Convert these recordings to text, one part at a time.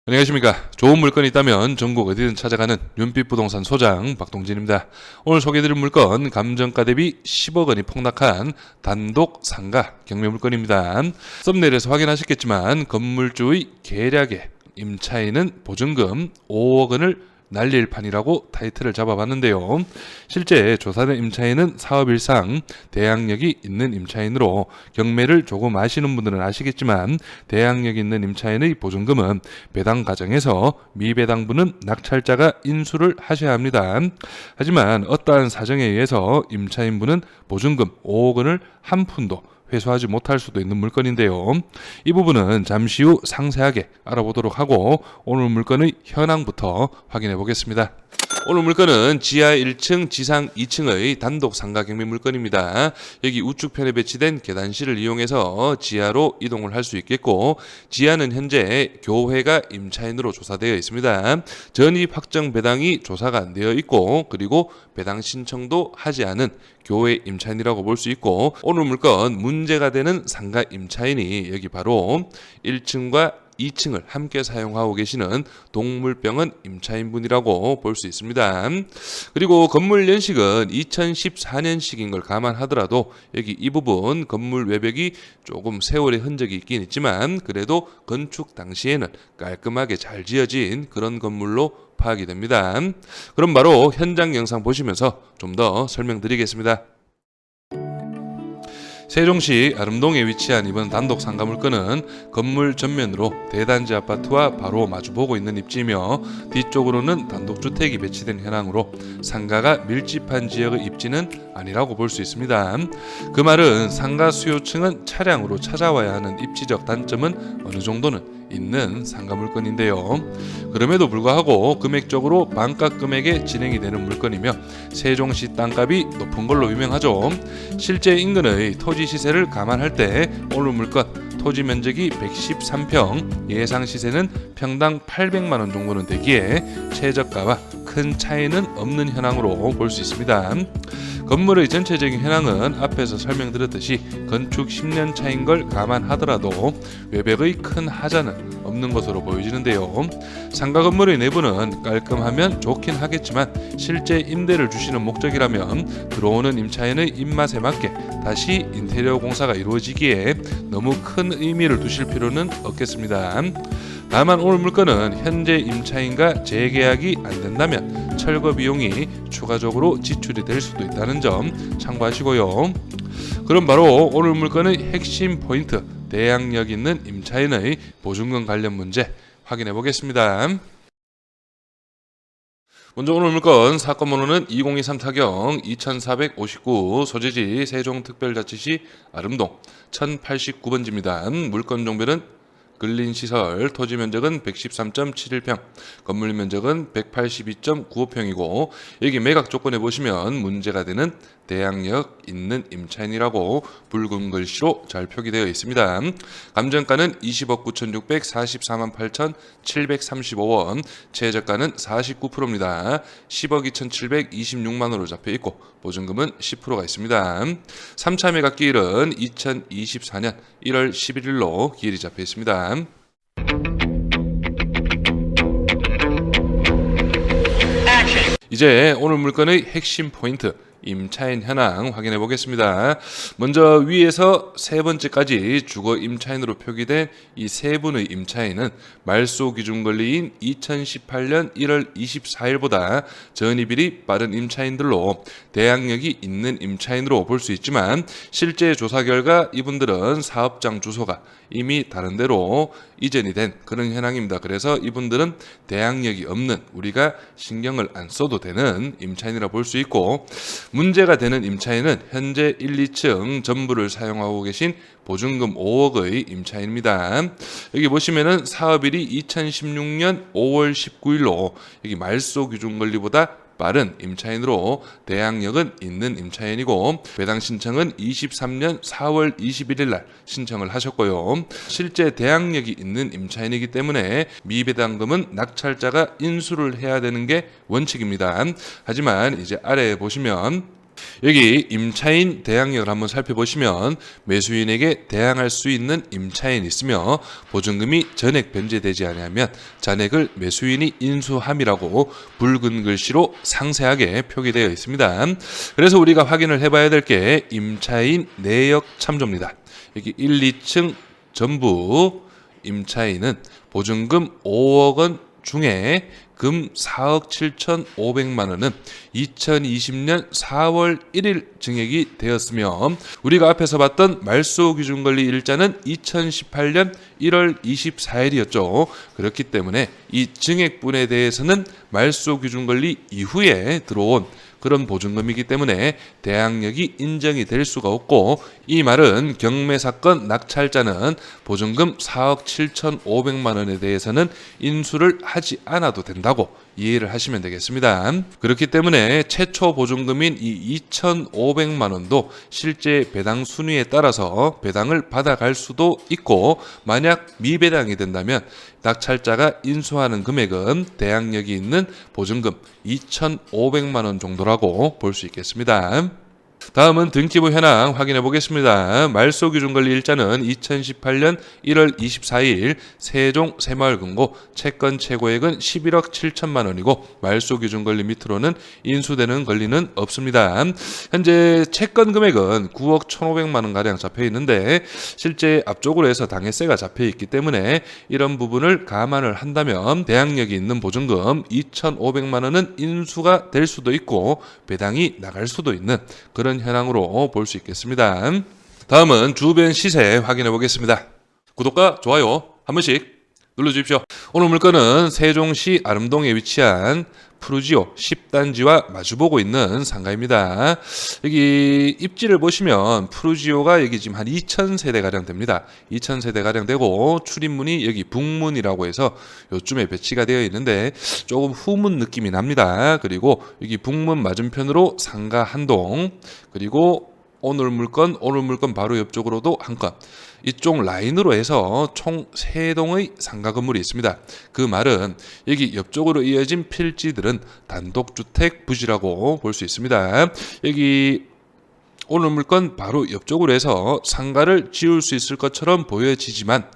안녕하십니까. 좋은 물건이 있다면 전국 어디든 찾아가는 윤빛부동산 소장 박동진입니다. 오늘 소개해드릴 물건 감정가 대비 10억 원이 폭락한 단독 상가 경매 물건입니다. 썸네일에서 확인하셨겠지만 건물주의 계략에 임차인은 보증금 5억 원을 날릴 판이라고 타이틀을 잡아봤는데요. 실제 조사된 임차인은 사업일상 대항력이 있는 임차인으로 경매를 조금 아시는 분들은 아시겠지만 대항력이 있는 임차인의 보증금은 배당 과정에서 미배당분은 낙찰자가 인수를 하셔야 합니다. 하지만 어떠한 사정에 의해서 임차인분은 보증금 5억 원을 한 푼도 회수하지 못할 수도 있는 물건인데요. 이 부분은 잠시 후 상세하게 알아보도록 하고 오늘 물건의 현황부터 확인해 보겠습니다. 오늘 물건은 지하 1층, 지상 2층의 단독 상가 경매 물건입니다. 여기 우측편에 배치된 계단실을 이용해서 지하로 이동을 할 수 있겠고, 지하는 현재 교회가 임차인으로 조사되어 있습니다. 전입 확정 배당이 조사가 안 되어 있고, 그리고 배당 신청도 하지 않은 교회 임차인이라고 볼 수 있고, 오늘 물건 문제가 되는 상가 임차인이 여기 바로 1층과 2층을 함께 사용하고 계시는 동물병원 임차인분이라고 볼 수 있습니다. 그리고 건물 연식은 2014년식인 걸 감안하더라도 여기 이 부분 건물 외벽이 조금 세월의 흔적이 있긴 있지만 그래도 건축 당시에는 깔끔하게 잘 지어진 그런 건물로 파악이 됩니다. 그럼 바로 현장 영상 보시면서 좀 더 설명드리겠습니다. 세종시 아름동에 위치한 이번 단독 상가 물건은 건물 전면으로 대단지 아파트와 바로 마주보고 있는 입지이며 뒤쪽으로는 단독주택이 배치된 현황으로 상가가 밀집한 지역의 입지는 아니라고 볼 수 있습니다. 그 말은 상가 수요층은 차량으로 찾아와야 하는 입지적 단점은 어느 정도는 있는 상가 물건인데요. 그럼에도 불구하고 금액적으로 반가 금액에 진행이 되는 물건이며 세종시 땅값이 높은 걸로 유명하죠. 실제 인근의 토지 시세를 감안할 때 오늘 물건 토지 면적이 113평, 예상 시세는 평당 800만 원 정도는 되기에 최저가와 큰 차이는 없는 현황으로 볼 수 있습니다. 건물의 전체적인 현황은 앞에서 설명드렸듯이 건축 10년 차인 걸 감안하더라도 외벽의 큰 하자는 없는 것으로 보여지는데요. 상가 건물의 내부는 깔끔하면 좋긴 하겠지만 실제 임대를 주시는 목적이라면 들어오는 임차인의 입맛에 맞게 다시 인테리어 공사가 이루어지기에 너무 큰 의미를 두실 필요는 없겠습니다. 다만 오늘 물건은 현재 임차인과 재계약이 안 된다면 철거 비용이 추가적으로 지출이 될 수도 있다는 점 참고하시고요. 그럼 바로 오늘 물건의 핵심 포인트, 대항력 있는 임차인의 보증금 관련 문제 확인해 보겠습니다. 먼저 오늘 물건 사건 번호는 2023 타경 2459 소재지 세종특별자치시 아름동 1089번지입니다. 물건 종별은 근린시설, 토지 면적은 113.71평, 건물 면적은 182.95평이고 여기 매각 조건에 보시면 문제가 되는 대항력 있는 임차인이라고 붉은 글씨로 잘 표기되어 있습니다. 감정가는 20억 9,644만 8,735원, 최저가는 49%입니다. 10억 2,726만원으로 잡혀있고 보증금은 10%가 있습니다. 3차 매각 기일은 2024년 1월 11일로 기일이 잡혀있습니다. 이제 오늘 물건의 핵심 포인트 임차인 현황 확인해 보겠습니다. 먼저 위에서 세 번째까지 주거 임차인으로 표기된 이 세 분의 임차인은 말소 기준 권리인 2018년 1월 24일보다 전입일이 빠른 임차인들로 대항력이 있는 임차인으로 볼 수 있지만 실제 조사 결과 이분들은 사업장 주소가 이미 다른 데로 이전이 된 그런 현황입니다. 그래서 이분들은 대항력이 없는 우리가 신경을 안 써도 되는 임차인이라 볼 수 있고 문제가 되는 임차인은 현재 1, 2층 전부를 사용하고 계신 보증금 5억의 임차인입니다. 여기 보시면은 사업일이 2016년 5월 19일로 여기 말소 기준 권리보다 빠른 임차인으로 대항력은 있는 임차인이고 배당 신청은 23년 4월 21일 날 신청을 하셨고요. 실제 대항력이 있는 임차인이기 때문에 미배당금은 낙찰자가 인수를 해야 되는 게 원칙입니다. 하지만 이제 아래에 보시면 여기 임차인 대항력을 한번 살펴보시면 매수인에게 대항할 수 있는 임차인이 있으며 보증금이 전액 변제되지 않으면 잔액을 매수인이 인수함이라고 붉은 글씨로 상세하게 표기되어 있습니다. 그래서 우리가 확인을 해봐야 될 게 임차인 내역 참조입니다. 여기 1, 2층 전부 임차인은 보증금 5억 원 중에 금 4억 7,500만 원은 2020년 4월 1일 증액이 되었으며 우리가 앞에서 봤던 말소기준권리 일자는 2018년 1월 24일이었죠. 그렇기 때문에 이 증액분에 대해서는 말소기준권리 이후에 들어온 그런 보증금이기 때문에 대항력이 인정이 될 수가 없고, 이 말은 경매사건 낙찰자는 보증금 4억 7,500만 원에 대해서는 인수를 하지 않아도 된다고 이해를 하시면 되겠습니다. 그렇기 때문에 최초 보증금인 이 2,500만 원도 실제 배당 순위에 따라서 배당을 받아갈 수도 있고, 만약 미배당이 된다면 낙찰자가 인수하는 금액은 대항력이 있는 보증금 2,500만 원 정도라고 볼 수 있겠습니다. 다음은 등기부 현황 확인해 보겠습니다. 말소기준권리 일자는 2018년 1월 24일 세종 새마을금고 채권 최고액은 11억 7천만 원이고 말소기준권리 밑으로는 인수되는 권리는 없습니다. 현재 채권 금액은 9억 1,500만 원 가량 잡혀 있는데 실제 앞쪽으로 해서 당해세가 잡혀 있기 때문에 이런 부분을 감안을 한다면 대항력이 있는 보증금 2,500만 원은 인수가 될 수도 있고 배당이 나갈 수도 있는 그런 현황으로 볼 수 있겠습니다. 다음은 주변 시세 확인해 보겠습니다. 구독과 좋아요 한 번씩 눌러주십시오. 오늘 물건은 세종시 아름동에 위치한 푸르지오 10단지와 마주보고 있는 상가입니다. 여기 입지를 보시면 푸르지오가 여기 지금 한 2,000세대가량 됩니다. 2,000세대가량 되고 출입문이 여기 북문이라고 해서 요쯤에 배치가 되어 있는데 조금 후문 느낌이 납니다. 그리고 여기 북문 맞은편으로 상가 한 동, 그리고 오늘 물건 바로 옆쪽으로도 한 건, 이쪽 라인으로 해서 총 3동의 상가 건물이 있습니다. 그 말은 여기 옆쪽으로 이어진 필지들은 단독주택 부지라고 볼 수 있습니다. 여기 오늘 물건 바로 옆쪽으로 해서 상가를 지을 수 있을 것처럼 보여지지만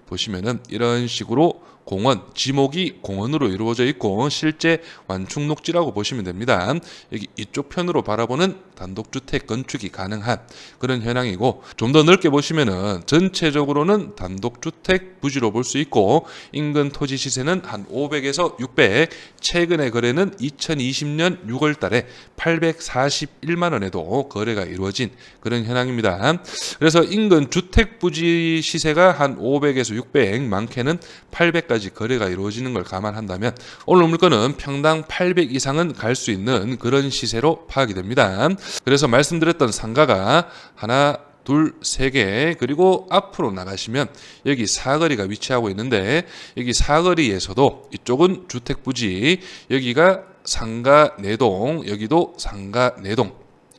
보시면은 이런 식으로 공원, 지목이 공원으로 이루어져 있고 실제 완충 녹지라고 보시면 됩니다. 여기 이쪽 편으로 바라보는 단독주택 건축이 가능한 그런 현황이고, 좀 더 넓게 보시면은 전체적으로는 단독주택 부지로 볼 수 있고 인근 토지 시세는 한 500에서 600, 최근에 거래는 2020년 6월 달에 841만 원에도 거래가 이루어진 그런 현황입니다. 그래서 인근 주택 부지 시세가 한 500에서 600, 많게는 800까지 거래가 이루어지는 걸 감안한다면 오늘 물건은 평당 800 이상은 갈 수 있는 그런 시세로 파악이 됩니다. 그래서 말씀드렸던 상가가 하나, 둘, 세 개, 그리고 앞으로 나가시면 여기 사거리가 위치하고 있는데 여기 사거리에서도 이쪽은 주택부지, 여기가 상가 4동, 여기도 상가 4동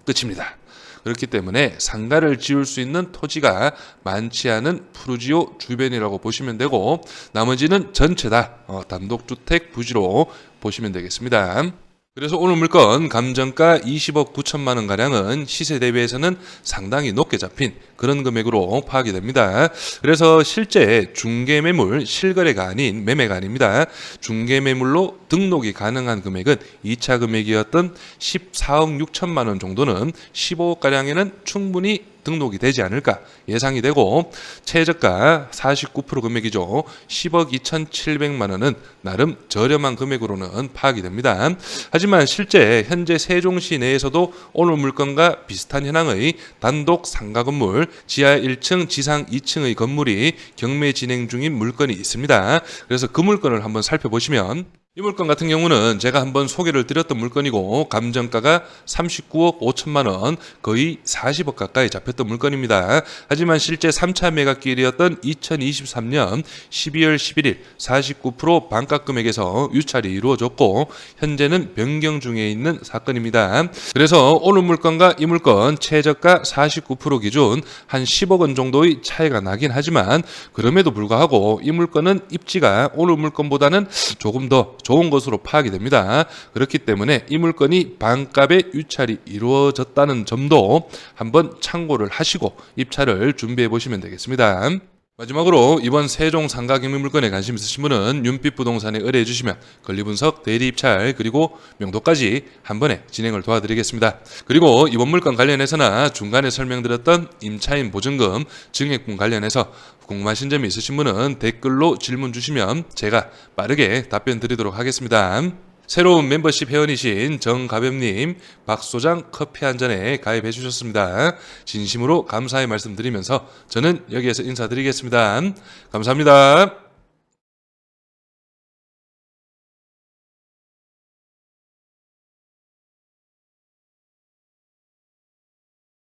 끝입니다. 그렇기 때문에 상가를 지을 수 있는 토지가 많지 않은 푸르지오 주변이라고 보시면 되고 나머지는 전체 다 단독주택 부지로 보시면 되겠습니다. 그래서 오늘 물건 감정가 20억 9천만 원 가량은 시세 대비해서는 상당히 높게 잡힌 그런 금액으로 파악이 됩니다. 그래서 실제 중개매물 실거래가 아닌 매매가 아닙니다. 중개매물로 등록이 가능한 금액은 2차 금액이었던 14억 6천만 원 정도는 15억 가량에는 충분히 등록이 되지 않을까 예상이 되고, 최저가 49% 금액이죠. 10억 2,700만 원은 나름 저렴한 금액으로는 파악이 됩니다. 하지만 실제 현재 세종시 내에서도 오늘 물건과 비슷한 현황의 단독 상가 건물 지하 1층 지상 2층의 건물이 경매 진행 중인 물건이 있습니다. 그래서 그 물건을 한번 살펴보시면 이 물건 같은 경우는 제가 한번 소개를 드렸던 물건이고 감정가가 39억 5천만 원, 거의 40억 가까이 잡혔던 물건입니다. 하지만 실제 3차 매각기일이었던 2023년 12월 11일 49% 반가 금액에서 유찰이 이루어졌고 현재는 변경 중에 있는 사건입니다. 그래서 오늘 물건과 이 물건 최저가 49% 기준 한 10억 원 정도의 차이가 나긴 하지만 그럼에도 불구하고 이 물건은 입지가 오늘 물건보다는 조금 더 좋은 것으로 파악이 됩니다. 그렇기 때문에 이 물건이 반값에 유찰이 이루어졌다는 점도 한번 참고를 하시고 입찰을 준비해 보시면 되겠습니다. 마지막으로 이번 세종 상가 경매 물건에 관심 있으신 분은 윤빛 부동산에 의뢰해 주시면 권리 분석, 대리 입찰 그리고 명도까지 한 번에 진행을 도와드리겠습니다. 그리고 이번 물건 관련해서나 중간에 설명드렸던 임차인 보증금, 증액분 관련해서 궁금하신 점이 있으신 분은 댓글로 질문 주시면 제가 빠르게 답변 드리도록 하겠습니다. 새로운 멤버십 회원이신 정가뱀님, 박소장 커피 한 잔에 가입해 주셨습니다. 진심으로 감사의 말씀 드리면서 저는 여기에서 인사드리겠습니다. 감사합니다.